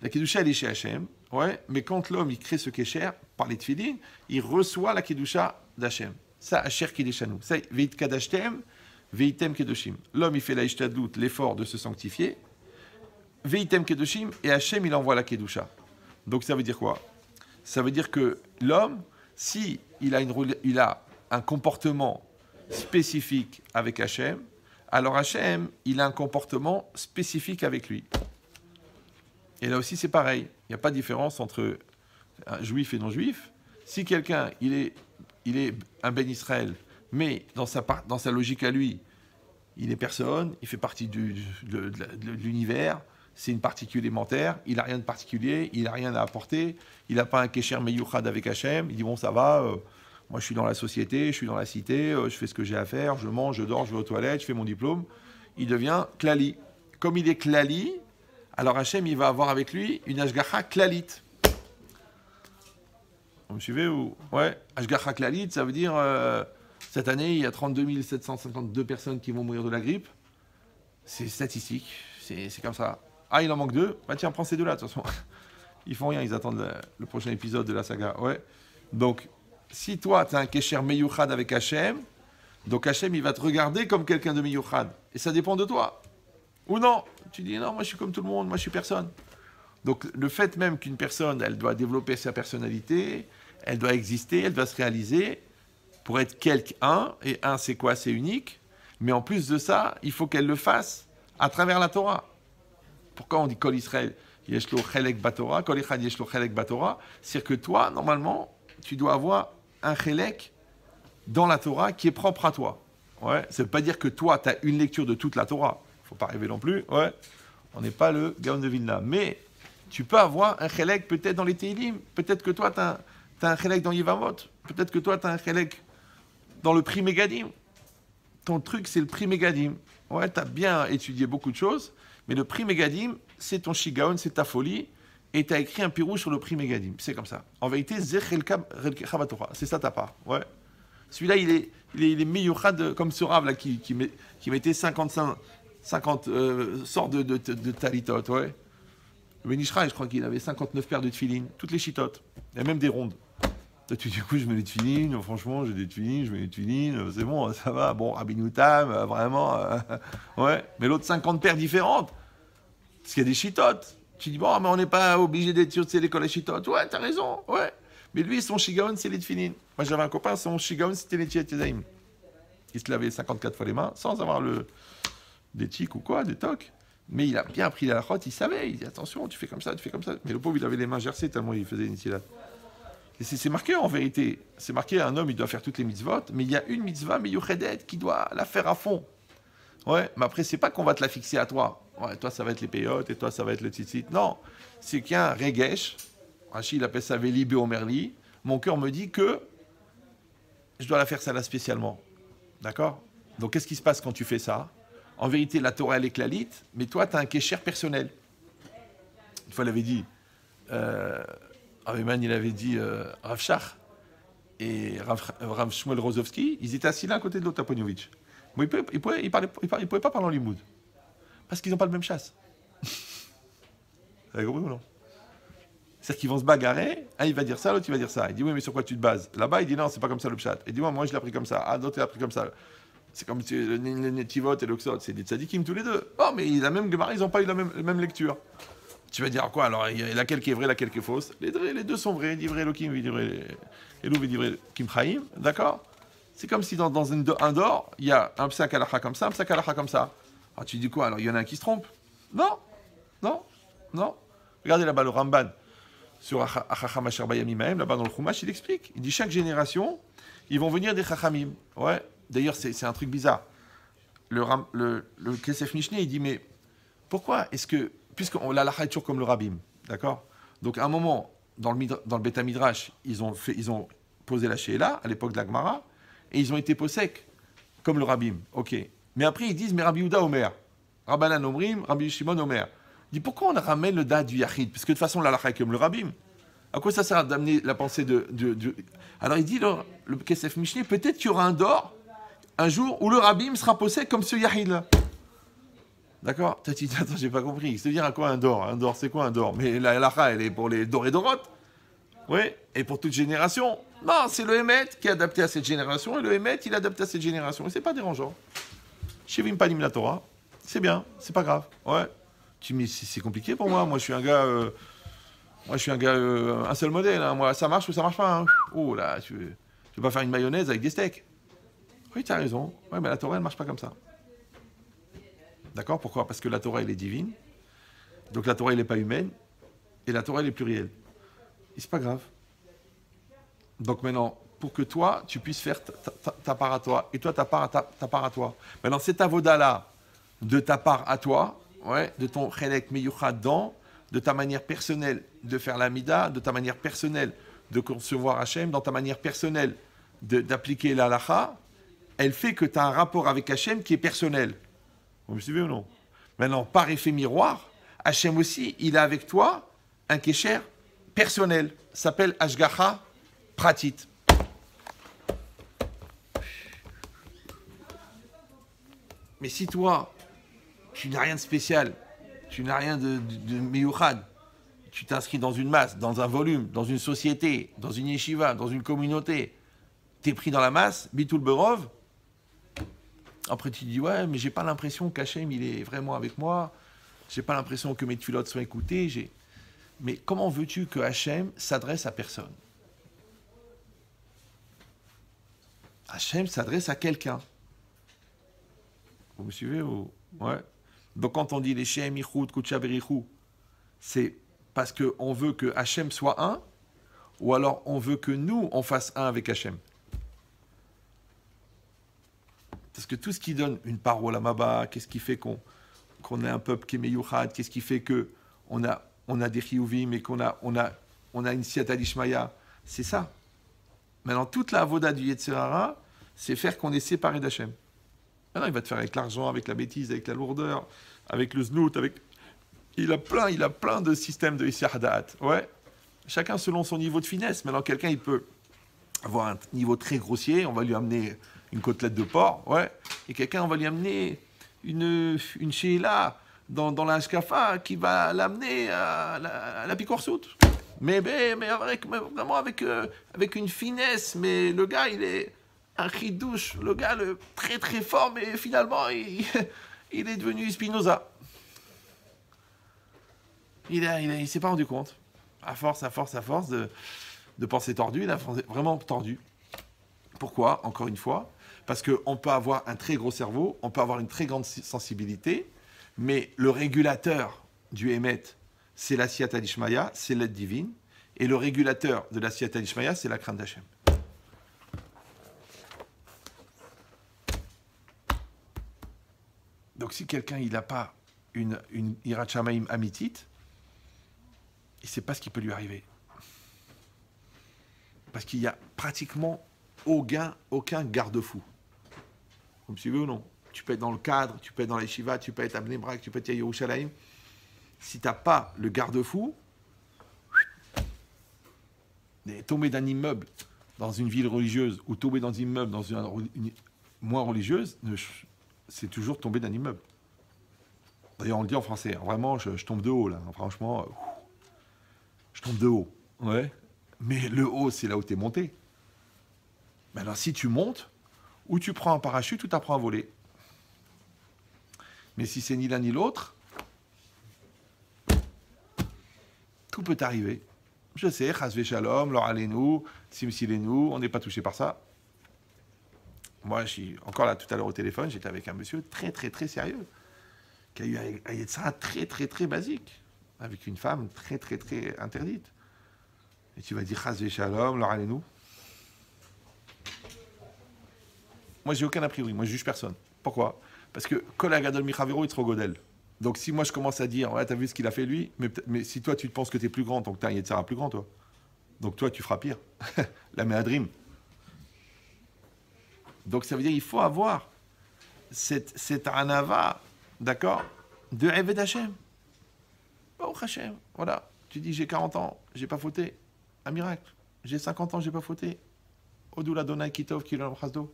La kedusha, elle est chez Hachem, ouais, mais quand l'homme, il crée ce kesher par les tefilines, il reçoit la kedusha d'Hachem. Ça, Asher Kideshanu. Ça, Veit Kadashtem, Veitem Kedoshim. L'homme, il fait la ishtadlut, l'effort de se sanctifier. Veitem Kedoshim, et Hachem, il envoie la kedusha. Donc ça veut dire quoi? Ça veut dire que l'homme, si il a un comportement spécifique avec Hachem, alors Hachem, il a un comportement spécifique avec lui. Et là aussi, c'est pareil. Il n'y a pas de différence entre un juif et non-juif. Si quelqu'un, il est un Ben Israël, mais dans sa logique à lui, il est personne, il fait partie de l'univers, c'est une particule élémentaire, il n'a rien de particulier, il n'a rien à apporter, il n'a pas un kesher meyuchad avec Hachem, il dit bon ça va, moi je suis dans la société, je suis dans la cité, je fais ce que j'ai à faire, je mange, je dors, je vais aux toilettes, je fais mon diplôme, il devient klali. Comme il est klali, alors Hachem il va avoir avec lui une hashgacha klalit. Vous me suivez ou? Ouais, hashgacha klalit, ça veut dire cette année il y a 32 752 personnes qui vont mourir de la grippe. C'est statistique, c'est comme ça. Ah, il en manque 2. Bah tiens, prends ces 2-là, de toute façon. Ils font rien, ils attendent le prochain épisode de la saga. Ouais. Donc, si toi, tu as un kesher meyuchad avec Hachem, donc Hachem, il va te regarder comme quelqu'un de meyuchad. Et ça dépend de toi. Ou non. Tu dis, non, moi, je suis comme tout le monde, moi, je suis personne. Donc, le fait même qu'une personne, elle doit développer sa personnalité, elle doit exister, elle doit se réaliser, pour être quelqu'un, et un, c'est quoi? C'est unique. Mais en plus de ça, il faut qu'elle le fasse à travers la Torah. Pourquoi on dit Kol Israël Yeshlo Chelek Batorah, Kol Echad Yeshlo Chelek Batorah? C'est que toi, normalement, tu dois avoir un Chelek dans la Torah qui est propre à toi. Ouais, ça ne veut pas dire que toi, tu as une lecture de toute la Torah. Il ne faut pas rêver non plus. Ouais, on n'est pas le Gaon de Vilna. Mais tu peux avoir un Chelek peut-être dans les Teilim. Peut-être que toi, tu as un Chelek dans Yevamot. Peut-être que toi, tu as un Chelek dans le Pri Megadim. Ton truc, c'est le Pri Megadim. Ouais, tu as bien étudié beaucoup de choses. Mais le Pri Megadim, c'est ton Shigaon, c'est ta folie. Et tu as écrit un pirou sur le Pri Megadim. C'est comme ça. En vérité, Zechelka Batorah. C'est ça ta part. Ouais. Celui-là, il est miyuchad comme ce rave là qui mettait 50 sortes de talitot, ouais. Le Benishraï, je crois qu'il avait 59 paires de tefilines, toutes les chitotes, et même des rondes. Là, tu dis, écoute, je mets les tefilines, franchement, j'ai des tefilines, je mets les tefilines, c'est bon, ça va, bon, Rabinoutam, vraiment, ouais. Mais l'autre, 50 paires différentes, parce qu'il y a des chitotes. Tu dis, bon, mais on n'est pas obligé d'être sur l'école des chitotes. Ouais, t'as raison, ouais. Mais lui, son shigaon, c'est les tefilines. Moi, j'avais un copain, son shigaon, c'était les tchiat-yedaïm. Il se lavait 54 fois les mains, sans avoir des tics ou quoi, des tocs. Mais il a bien appris la route, il savait. Il dit, attention, tu fais comme ça, tu fais comme ça. Mais le pauvre, il avait les mains gercées tellement il faisait une tilade. Et c'est marqué, en vérité. C'est marqué, un homme, il doit faire toutes les mitzvot, mais il y a une mitzvah, miyuchedet, qui doit la faire à fond. Ouais, mais après, c'est pas qu'on va te la fixer à toi. Ouais, toi, ça va être les payotes, et toi, ça va être le tzitzit. Non, c'est qu'il y a un regesh. Rachid, il appelle ça Veli Beomerli. Mon cœur me dit que je dois la faire celle-là spécialement. D'accord? Donc, qu'est-ce qui se passe quand tu fais ça? En vérité, la Torah, elle est clalite, mais toi, tu as un kécher personnel. Une fois, il avait dit, Rav il avait dit, Rav Shach et Rav Shmuel Rozovski, ils étaient assis l'un à côté de l'autre à Pognovitch. Bon, ils ne pouvaient pas parler en limoud. Parce qu'ils n'ont pas le même chasse. Vous avez compris ou non? C'est-à-dire qu'ils vont se bagarrer, un il va dire ça, l'autre il va dire ça. Il dit oui, mais sur quoi tu te bases? Là-bas, il dit non, c'est pas comme ça le pshat. Il dit moi je l'ai appris comme ça. Ah, d'autres l'ont appris comme ça. C'est comme le Netivot et le Xot, c'est des tzadikim tous les deux. Oh, mais la même Gemara, ils n'ont pas eu la même lecture. Tu vas dire quoi? Alors, il y a laquelle qui est vraie, laquelle qui est fausse? Les deux sont vrais. Divrei Elohim, Divrei Elou, Divrei Kim Chaim. D'accord? C'est comme si dans un d'or, il y a un psak halacha comme ça, un psak halacha comme ça. Alors, tu dis quoi? Alors, il y en a un qui se trompe? Non. Regardez là-bas le Ramban. Sur Achacham Asher Bayamim, là-bas dans le Chumash, il explique. Il dit chaque génération, ils vont venir des Chachamim. Ouais. D'ailleurs, c'est un truc bizarre. Le Kesef Mishneh, il dit, mais pourquoi est-ce que, puisque la lacha est toujours comme le Rabbim, d'accord? Donc à un moment, dans le Beth Midrash, ils ont posé la Sheila, à l'époque de la Gemara, et ils ont été possèques, comme le Rabbim. Ok. Mais après, ils disent, mais Rabbi Yehuda Omer, Rabbanan Omrim, Rabbi Shimon Omer. Il dit, pourquoi on ramène le date du Yachid? Parce que de toute façon, la lacha est comme le Rabbim. À quoi ça sert d'amener la pensée de... Alors il dit, le Kesef Mishneh, peut-être qu'il y aura un d'or, un jour où le Rabbim sera possède comme ce Yahid-là. D'accord? Tu dis, attends, j'ai pas compris. C'est-à-dire à quoi un d'or? Un d'or, c'est quoi un d'or? Mais la lacha, elle est pour les dorés dorotes. Oui, et pour toute génération. Non, c'est le Hémet qui est adapté à cette génération, et le Hémet, il est adapté à cette génération. Et c'est pas dérangeant. Shevim Panim la Torah, c'est bien, c'est pas grave. Ouais. Tu dis, mais c'est compliqué pour moi. Moi, je suis un gars... un seul modèle. Hein. Moi, ça marche ou ça marche pas. Hein. Oh là, tu veux pas faire une mayonnaise avec des steaks? Oui, tu as raison. Oui, mais la Torah, elle ne marche pas comme ça. D'accord? Pourquoi? Parce que la Torah, elle est divine. Donc la Torah, elle n'est pas humaine. Et la Torah, elle est plurielle. Et c'est pas grave. Donc maintenant, pour que toi, tu puisses faire ta part à toi, et toi, ta part à toi. Maintenant, cette avoda-là, de ta part à toi, ouais, de ton chelek meyuchad de ta manière personnelle de faire l'amida, de ta manière personnelle de concevoir Hachem, dans ta manière personnelle d'appliquer la halacha, elle fait que tu as un rapport avec Hachem qui est personnel. Vous me suivez ou non? Maintenant, par effet miroir, Hachem aussi, il a avec toi un kécher personnel. Ça s'appelle Hashgacha Pratit. Mais si toi, tu n'as rien de spécial, tu n'as rien de miyuchad, tu t'inscris dans une masse, dans un volume, dans une société, dans une yeshiva, dans une communauté, tu es pris dans la masse, bitul berov. Après tu dis, ouais, mais j'ai pas l'impression qu'Hachem, il est vraiment avec moi, j'ai pas l'impression que mes tulotes sont écoutées. Mais comment veux-tu que Hachem s'adresse à personne? Hachem s'adresse à quelqu'un. Vous me suivez ou... Ouais. Donc quand on dit les Shem, Ichud, Kutcha, Berichou, c'est parce qu'on veut que Hachem soit un, ou alors on veut que nous, on fasse un avec Hachem. Parce que tout ce qui donne une parole à Maba, qu'est-ce qui fait qu'on est un peuple qui est meyouchad, qu'est-ce qui fait qu'on a des chiyuvim et qu'on a une siyata d'Ishmaya, c'est ça. Maintenant, toute la avoda du Yetzer Hara, c'est faire qu'on est séparé d'Hachem. Maintenant, il va te faire avec l'argent, avec la bêtise, avec la lourdeur, avec le znout, avec... Il a plein de systèmes de Yisraël Da'at. Ouais. Chacun selon son niveau de finesse. Maintenant, quelqu'un, il peut avoir un niveau très grossier, on va lui amener une côtelette de porc, ouais. Et quelqu'un, on va lui amener une sheila dans la shkafa qui va l'amener à la picorsoute. Mais vraiment avec une finesse. Mais le gars, il est un chidouche. Le gars, très très fort, mais finalement, il est devenu Spinoza. Il s'est pas rendu compte. À force de penser tordu, il a vraiment tordu. Pourquoi? Encore une fois, parce qu'on peut avoir un très gros cerveau, on peut avoir une très grande sensibilité, mais le régulateur du Hémet, c'est la Siyata d'Ishmaya, c'est l'aide divine, et le régulateur de la Siyata d'Ishmaya, c'est la crainte d'Hachem. Donc si quelqu'un il n'a pas une Hirat Shamayim amitite, il ne sait pas ce qui peut lui arriver. Parce qu'il n'y a pratiquement aucun garde-fou. Vous me suivez ou non? Tu peux être dans le cadre, tu peux être dans la yeshiva, tu peux être à Bnei Brak, tu peux être à Yerushalayim. Si tu n'as pas le garde-fou, tomber d'un immeuble dans une ville religieuse ou tomber dans un immeuble dans une moins religieuse, c'est toujours tomber d'un immeuble. D'ailleurs, on le dit en français. Vraiment, je tombe de haut, là. Franchement, je tombe de haut. Ouais. Mais le haut, c'est là où tu es monté. Mais alors, si tu montes, ou tu prends un parachute, ou tu apprends à voler. Mais si c'est ni l'un ni l'autre, tout peut arriver. Je sais, Chasvé Shalom, Lor Alenu, Simsilenu, on n'est pas touché par ça. Moi, je suis encore là tout à l'heure au téléphone, j'étais avec un monsieur très, très, très sérieux, qui a eu un Yetzara très, très, très basique, avec une femme très, très, très interdite. Et tu vas dire Chasvé Shalom, Lor Alenu. Moi, j'ai aucun a priori. Moi, je juge personne. Pourquoi? Parce que Kol Agadol Michavero, il est trop godel. Donc, si moi, je commence à dire, ouais, t'as vu ce qu'il a fait lui, mais si toi, tu te penses que t'es plus grand, donc t'as un Yetzara plus grand, toi. Donc, toi, tu feras pire. La Méadrim. Donc, ça veut dire qu'il faut avoir cette anava, d'accord, de Eved Hashem. Oh, Hashem. Voilà. Tu dis, j'ai 40 ans, j'ai pas fauté. Un miracle. J'ai 50 ans, j'ai pas fauté. Odoula Donai Kitov Kilon Chasdo.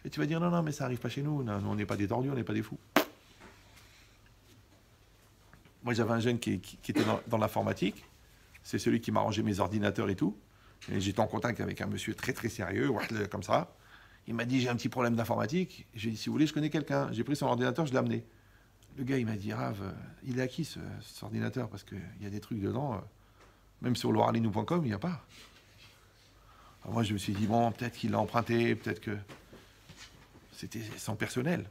Et tu vas dire, non, mais ça n'arrive pas chez nous. Non, on n'est pas des tordus, on n'est pas des fous. Moi, j'avais un jeune qui était dans l'informatique. C'est celui qui m'a rangé mes ordinateurs et tout. Et j'étais en contact avec un monsieur très, très sérieux, comme ça. Il m'a dit, j'ai un petit problème d'informatique. J'ai dit, si vous voulez, je connais quelqu'un. J'ai pris son ordinateur, je l'ai amené. Le gars, il m'a dit, Rav, il est à qui, cet ordinateur? Parce qu'il y a des trucs dedans. Même sur loiralinou.com, il n'y a pas. Alors moi, je me suis dit, bon, peut-être qu'il l'a emprunté, peut-être que... C'était son personnel.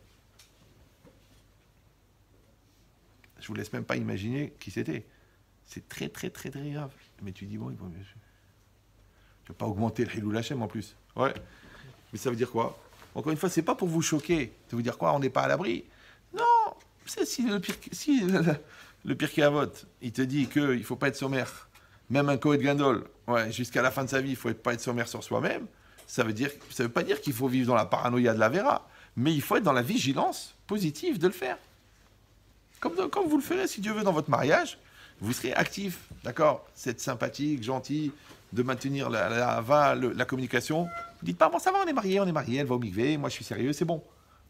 Je vous laisse même pas imaginer qui c'était. C'est très, très, très, très grave. Mais tu dis, bon, tu ne vas pas augmenter le Hilul Hashem en plus. Ouais. Mais ça veut dire quoi? Encore une fois, c'est pas pour vous choquer. Ça veut dire quoi? On n'est pas à l'abri. Non. Si le Pirkei Avot, il te dit qu'il ne faut pas être sommaire, même un Kohen Gadol, ouais, jusqu'à la fin de sa vie, il ne faut pas être sommaire sur soi-même. Ça veut pas dire qu'il faut vivre dans la paranoïa de la Vera, mais il faut être dans la vigilance positive de le faire. Comme vous le ferez, si Dieu veut, dans votre mariage, vous serez actif, d'accord? C'est être sympathique, gentil, de maintenir la communication. Vous dites pas, bon, ça va, on est mariés, elle va au mikvé, moi je suis sérieux, c'est bon.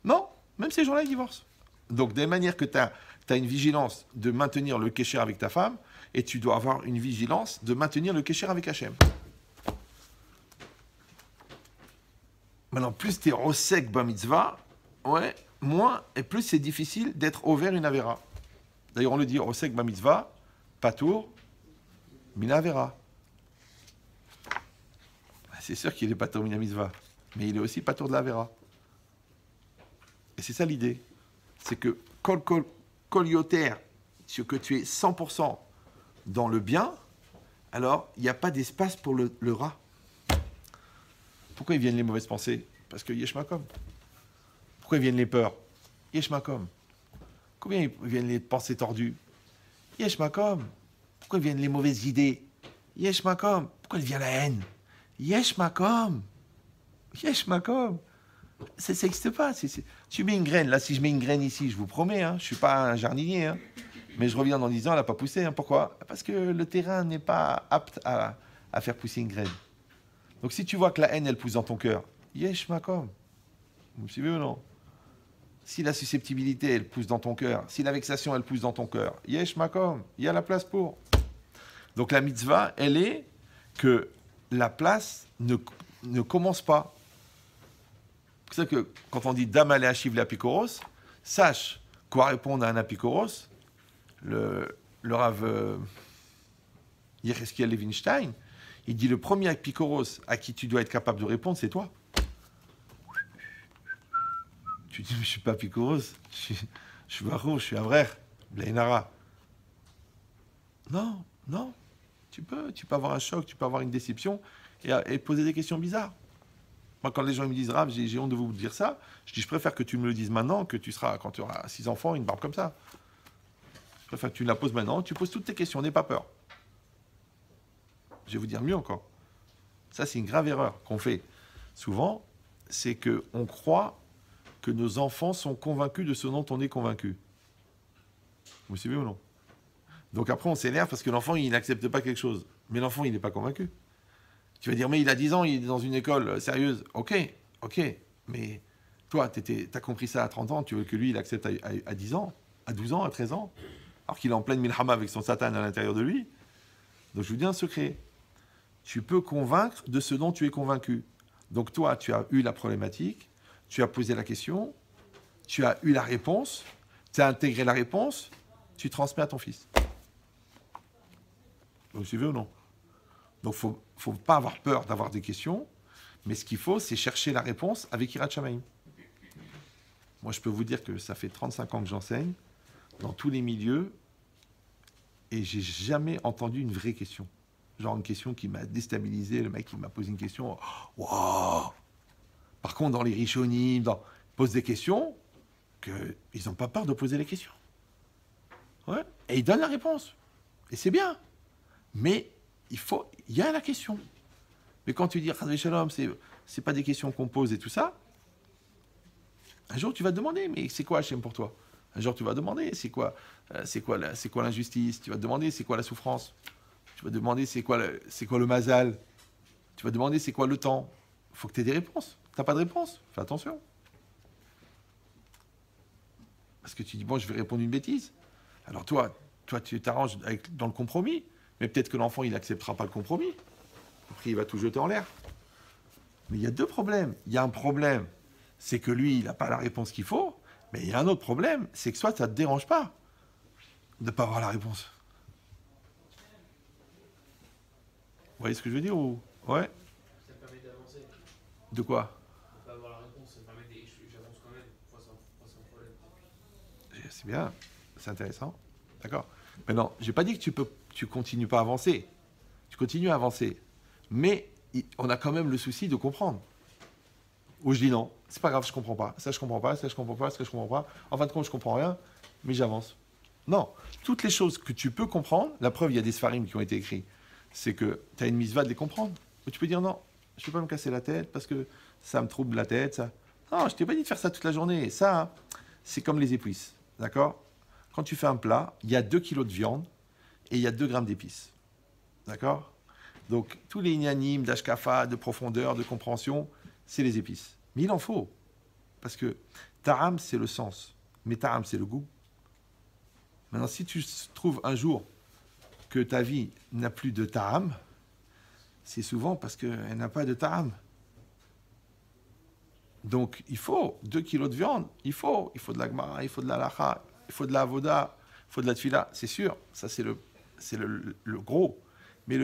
Non, même ces gens-là, ils divorcent. Donc, de la manière que tu as une vigilance de maintenir le kécher avec ta femme, et tu dois avoir une vigilance de maintenir le kécher avec Hachem. Maintenant, plus tu es rosek ba mitzvah, ouais, moins et plus c'est difficile d'être ouvert une avera. D'ailleurs, on le dit, rosek ba mitzvah, patour, mina avera. C'est sûr qu'il est patour mina mitzvah. mais il est aussi pas tour de la Vera. Et c'est ça l'idée. C'est que kol yoter, que tu es 100% dans le bien, alors il n'y a pas d'espace pour le rat. Pourquoi ils viennent les mauvaises pensées? Parce que yesh makom. Pourquoi ils viennent les peurs? Yesh makom. Combien ils viennent les pensées tordues? Yesh makom. Pourquoi viennent les mauvaises idées? Yesh makom. Pourquoi vient la haine? Yesh makom. Yesh makom. Ça n'existe pas. Tu mets une graine. Là, si je mets une graine ici, je vous promets, je ne suis pas un jardinier, mais je reviens dans 10 ans, elle n'a pas poussé. Pourquoi? Parce que le terrain n'est pas apte à faire pousser une graine. Donc si tu vois que la haine, elle pousse dans ton cœur, yesh makom. Vous me suivez ou non? Si la susceptibilité, elle pousse dans ton cœur, si la vexation, elle pousse dans ton cœur, yesh makom, il y a la place pour. Donc la mitzvah, elle est que la place ne commence pas. C'est ça que quand on dit Damale Hashiv l'apikoros, sache quoi répondre à un apikoros. Le Rav Yecheskiel Levinstein, il dit le premier apikoros à qui tu dois être capable de répondre, c'est toi. Tu dis, je ne suis pas apikoros, je suis barou, je suis un vrai, Blainara. Non, non. Tu peux avoir un choc, tu peux avoir une déception et poser des questions bizarres. Moi, quand les gens me disent, Rav, j'ai honte de vous dire ça, je dis, je préfère que tu me le dises maintenant que quand tu auras 6 enfants, une barbe comme ça. Je préfère que tu la poses maintenant, tu poses toutes tes questions, n'aie pas peur. Je vais vous dire mieux encore. Ça, c'est une grave erreur qu'on fait souvent, c'est qu'on croit que nos enfants sont convaincus de ce dont on est convaincu. Vous me suivez ou non? Donc après, on s'énerve parce que l'enfant, il n'accepte pas quelque chose. Mais l'enfant, il n'est pas convaincu. Tu vas dire, mais il a 10 ans, il est dans une école sérieuse. Ok, mais toi, tu as compris ça à 30 ans, tu veux que lui, il accepte à 10 ans, à 12 ans, à 13 ans, alors qu'il est en pleine milhama avec son satan à l'intérieur de lui. Donc je vous dis un secret. Tu peux convaincre de ce dont tu es convaincu. Donc toi, tu as eu la problématique, tu as posé la question, tu as eu la réponse, tu as intégré la réponse, tu transmets à ton fils. Vous suivez ou non? Donc, il ne faut pas avoir peur d'avoir des questions, mais ce qu'il faut, c'est chercher la réponse avec Hirat Shamayim. Moi, je peux vous dire que ça fait 35 ans que j'enseigne, dans tous les milieux, et j'ai jamais entendu une vraie question. Genre une question qui m'a déstabilisé, le mec qui m'a posé une question, waouh! Par contre, dans les Rishonim, ils posent des questions, ils n'ont pas peur de poser les questions. Ouais. Et ils donnent la réponse. Et c'est bien. Mais il y a la question. Mais quand tu dis Chas v'Shalom, c'est pas des questions qu'on pose et tout ça, un jour tu vas te demander, mais c'est quoi Hachem pour toi? Un jour tu vas demander, c'est quoi l'injustice? Tu vas te demander, c'est quoi la souffrance? Tu vas te demander, c'est quoi le mazal? Tu vas te demander, c'est quoi le temps? Il faut que tu aies des réponses. Tu n'as pas de réponse? Fais attention. Parce que tu dis, bon, je vais répondre une bêtise. Alors toi tu t'arranges dans le compromis. Mais peut-être que l'enfant, il n'acceptera pas le compromis. Après, il va tout jeter en l'air. Mais il y a deux problèmes. Il y a un problème, c'est que lui, il n'a pas la réponse qu'il faut. Mais il y a un autre problème, c'est que soit ça ne te dérange pas de ne pas avoir la réponse. Vous voyez ce que je veux dire ou... Ouais.
Ça permet d'avancer.
De quoi?
De ne pas avoir la réponse, ça me permet j'avance quand même, sans problème.
C'est bien, c'est intéressant. D'accord. Mais non, je n'ai pas dit que tu continues pas à avancer. Tu continues à avancer. Mais on a quand même le souci de comprendre. Ou je dis non, c'est pas grave, je comprends pas. Ça, je comprends pas, ça, je comprends pas, ça, je comprends pas. En fin de compte, je comprends rien, mais j'avance. Non, toutes les choses que tu peux comprendre, la preuve, il y a des sfarim qui ont été écrits, c'est que tu as une mitzvah de les comprendre. Ou tu peux dire non, je ne peux pas me casser la tête parce que ça me trouble la tête. Ça. Non, je t'ai pas dit de faire ça toute la journée. Ça, c'est comme les épices. D'accord? Quand tu fais un plat, il y a 2 kilos de viande et il y a 2 grammes d'épices. D'accord? Donc, tous les inanimes d'ashkafa, de profondeur, de compréhension, c'est les épices. Mais il en faut. Parce que ta'am, c'est le sens. Mais ta'am, c'est le goût. Maintenant, si tu trouves un jour que ta vie n'a plus de ta'am, c'est souvent parce qu'elle n'a pas de ta'am. Donc, il faut 2 kilos de viande. Il faut de la gmara, il faut de la lacha, il faut de la avoda, il faut de la tfila. C'est sûr, ça c'est le gros. Mais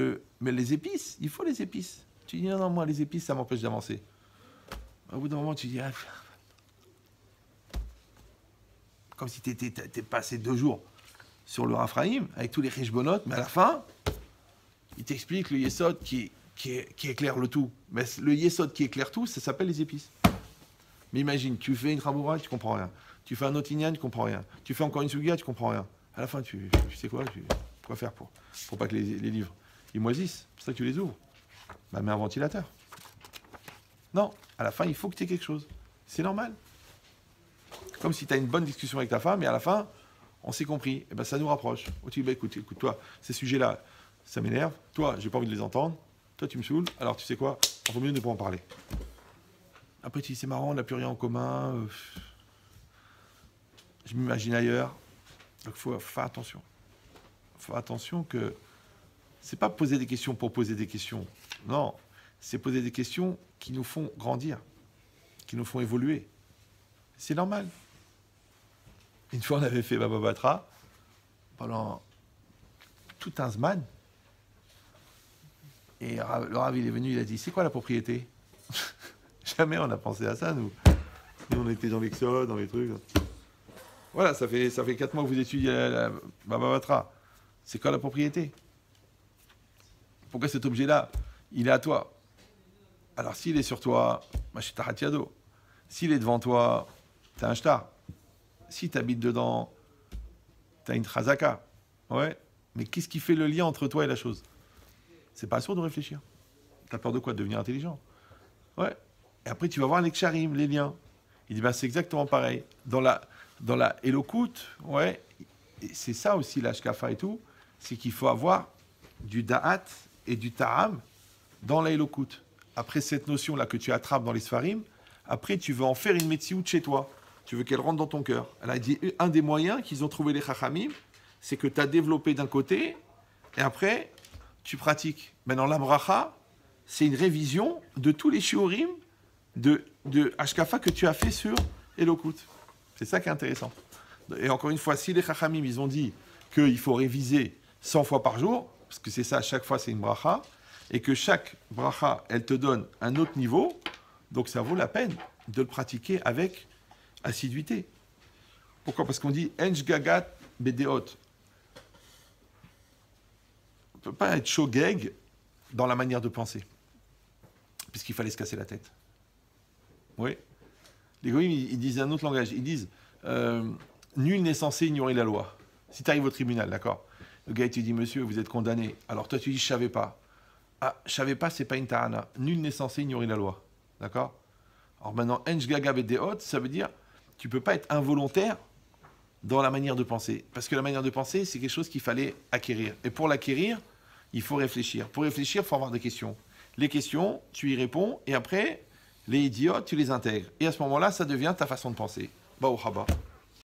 les épices, il faut les épices. Tu dis non, moi les épices, ça m'empêche d'avancer. Au bout d'un moment, tu dis, ah, comme si tu étais passé 2 jours sur le Raphaïm, avec tous les Cheshbonot, mais à la fin, il t'explique le Yesod qui éclaire le tout. Mais le Yesod qui éclaire tout, ça s'appelle les épices. Mais imagine, tu fais une Chamoura, tu comprends rien. Tu fais un Otinyan, tu comprends rien. Tu fais encore une Sugia, tu comprends rien. À la fin, tu sais quoi faire pour pas que les livres ils moisissent. C'est pour ça que tu les ouvres. Bah, mets un ventilateur. Non, à la fin, il faut que tu aies quelque chose. C'est normal. Comme si tu as une bonne discussion avec ta femme, et à la fin, on s'est compris. Et ben ça nous rapproche. Oh, tu dis, bah, écoute, toi, ces sujets-là, ça m'énerve. Toi, j'ai pas envie de les entendre. Toi, tu me saoules. Alors, tu sais quoi? Il vaut mieux ne pas en parler. Après, tu dis, c'est marrant, on n'a plus rien en commun. Je m'imagine ailleurs. Donc, il faut faire attention. Il faut faire attention que c'est pas poser des questions pour poser des questions. Non, c'est poser des questions qui nous font grandir, qui nous font évoluer. C'est normal. Une fois, on avait fait Baba Batra pendant tout un zman. Et le Rav, il est venu, il a dit, c'est quoi la propriété? Jamais on a pensé à ça, nous. Nous, on était dans l'Exode, dans les trucs. Voilà, ça fait 4 mois que vous étudiez la Baba Batra. C'est quoi la propriété? Pourquoi cet objet-là, il est à toi? Alors, s'il est sur toi, machita hatiado. S'il est devant toi, t'as un shtar. Si tu habites dedans, t'as une chazaka. Ouais. Mais qu'est-ce qui fait le lien entre toi et la chose? C'est pas sûr de réfléchir. T'as peur de quoi? De devenir intelligent. Ouais. Et après, tu vas voir les ksharim, les liens. Il dit, ben, c'est exactement pareil. Dans la Elokut, ouais, c'est ça aussi, l'ashkafa et tout, c'est qu'il faut avoir du da'at et du ta'am dans la Elokut. Après cette notion-là que tu attrapes dans les Sfarim, après, tu veux en faire une metsiout chez toi. Tu veux qu'elle rentre dans ton cœur. Elle a dit, un des moyens qu'ils ont trouvé les Chachamim, c'est que tu as développé d'un côté, et après, tu pratiques. Maintenant, la bracha, c'est une révision de tous les shiurim de Ashkafa que tu as fait sur Elokut. C'est ça qui est intéressant. Et encore une fois, si les Chachamim, ils ont dit qu'il faut réviser 100 fois par jour, parce que c'est ça, chaque fois c'est une bracha, et que chaque bracha, elle te donne un autre niveau, donc ça vaut la peine de le pratiquer avec assiduité. Pourquoi? Parce qu'on dit Enj Gagat Bedeot. On ne peut pas être shogeg dans la manière de penser, puisqu'il fallait se casser la tête. Oui. Les goïms, ils disent un autre langage. Ils disent nul n'est censé ignorer la loi. Si tu arrives au tribunal, d'accord, le gars, il te dit, monsieur, vous êtes condamné. Alors toi, tu dis, je ne savais pas. Ah, je ne savais pas, c'est pas une ta'ana. Nul n'est censé ignorer la loi. D'accord? Alors maintenant, Enj Gaga Bedeot, ça veut dire, tu ne peux pas être involontaire dans la manière de penser. Parce que la manière de penser, c'est quelque chose qu'il fallait acquérir. Et pour l'acquérir, il faut réfléchir. Pour réfléchir, il faut avoir des questions. Les questions, tu y réponds, et après, les idiotes, tu les intègres. Et à ce moment-là, ça devient ta façon de penser. Bah, au Haba.